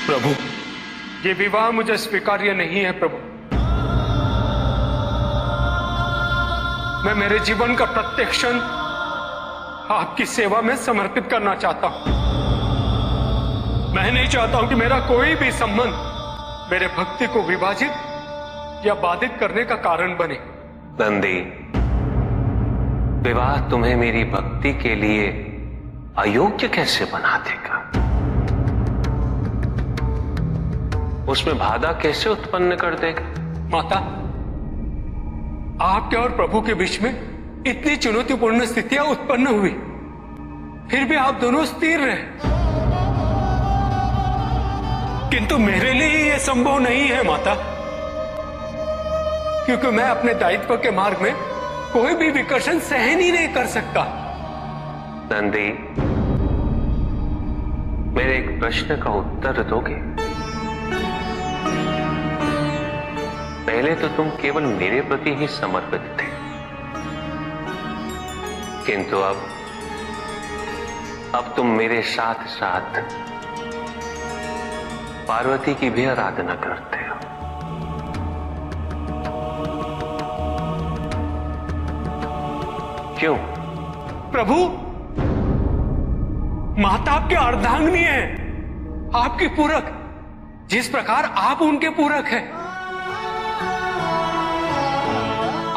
प्रभु, ये विवाह मुझे स्वीकार्य नहीं है प्रभु। मैं मेरे जीवन का प्रत्येक क्षण आपकी सेवा में समर्पित करना चाहता हूं। मैं नहीं चाहता हूं कि मेरा कोई भी संबंध मेरे भक्ति को विभाजित या बाधित करने का कारण बने। नंदी, विवाह तुम्हें मेरी भक्ति के लिए अयोग्य कैसे बना देगा? उसमें बाधा कैसे उत्पन्न कर देगा? माता, आपके और प्रभु के बीच में इतनी चुनौतीपूर्ण स्थितियां उत्पन्न हुई, फिर भी आप दोनों स्थिर रहे। किंतु मेरे लिए यह संभव नहीं है माता, क्योंकि मैं अपने दायित्व के मार्ग में कोई भी विकर्षण सहन ही नहीं कर सकता। नंदी, मेरे एक प्रश्न का उत्तर दोगे? पहले तो तुम केवल मेरे प्रति ही समर्पित थे, किंतु अब तुम मेरे साथ साथ पार्वती की भी आराधना करते हो। क्यों? प्रभु, माता आपके अर्धांगिनी है, आपकी पूरक, जिस प्रकार आप उनके पूरक हैं।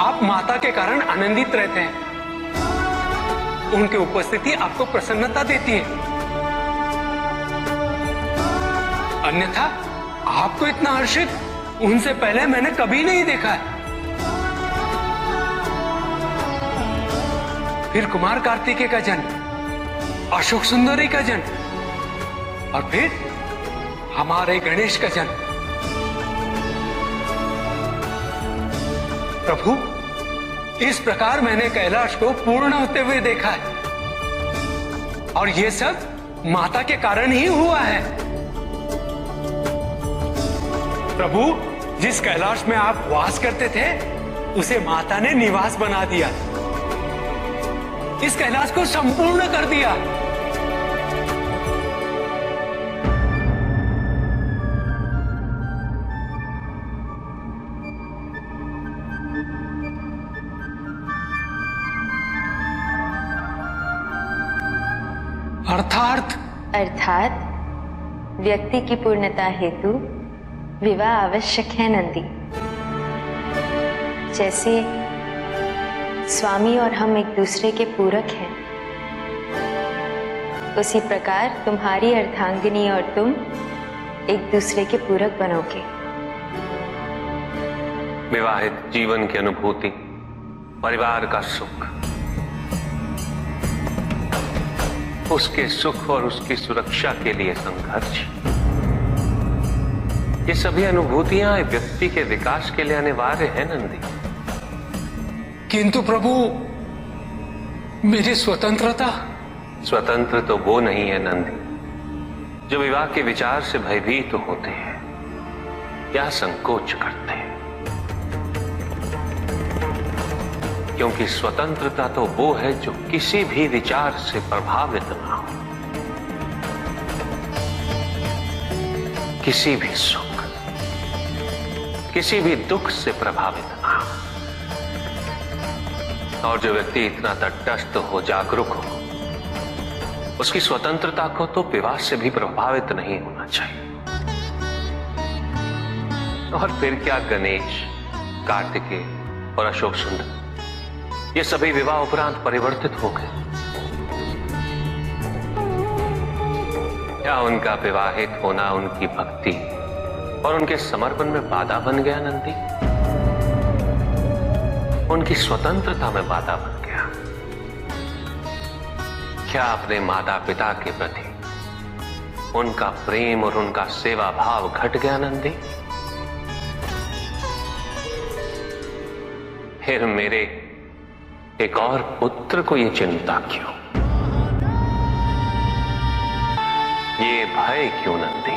आप माता के कारण आनंदित रहते हैं, उनकी उपस्थिति आपको प्रसन्नता देती है। अन्यथा आपको इतना हर्षित उनसे पहले मैंने कभी नहीं देखा है। फिर कुमार कार्तिकेय का जन्म, अशोक सुंदरी का जन्म, और फिर हमारे गणेश का जन्म। प्रभु, इस प्रकार मैंने कैलाश को पूर्ण होते हुए देखा है, और यह सब माता के कारण ही हुआ है। प्रभु, जिस कैलाश में आप वास करते थे, उसे माता ने निवास बना दिया, इस कैलाश को संपूर्ण कर दिया। अर्थात व्यक्ति की पूर्णता हेतु विवाह आवश्यक है नंदी। जैसे स्वामी और हम एक दूसरे के पूरक हैं, उसी प्रकार तुम्हारी अर्धांगिनी और तुम एक दूसरे के पूरक बनोगे। विवाहित जीवन की अनुभूति, परिवार का सुख, उसके सुख और उसकी सुरक्षा के लिए संघर्ष, ये सभी अनुभूतियां व्यक्ति के विकास के लिए अनिवार्य है नंदी। किंतु प्रभु, मेरी स्वतंत्रता। स्वतंत्र तो वो नहीं है नंदी जो विवाह के विचार से भयभीत होते हैं या संकोच करते हैं, क्योंकि स्वतंत्रता तो वो है जो किसी भी विचार से प्रभावित ना हो, किसी भी सुख, किसी भी दुख से प्रभावित ना हो। और जो व्यक्ति इतना तटस्थ हो, जागरूक हो, उसकी स्वतंत्रता को तो विवाह से भी प्रभावित नहीं होना चाहिए। और फिर क्या गणेश, कार्तिकेय और अशोक सुंदर, ये सभी विवाह उपरांत परिवर्तित हो गए? क्या उनका विवाहित होना उनकी भक्ति और उनके समर्पण में बाधा बन गया नंदी? उनकी स्वतंत्रता में बाधा बन गया? क्या अपने माता पिता के प्रति उनका प्रेम और उनका सेवा भाव घट गया नंदी? फिर मेरे एक और पुत्र को ये चिंता क्यों, ये भय क्यों नंदी?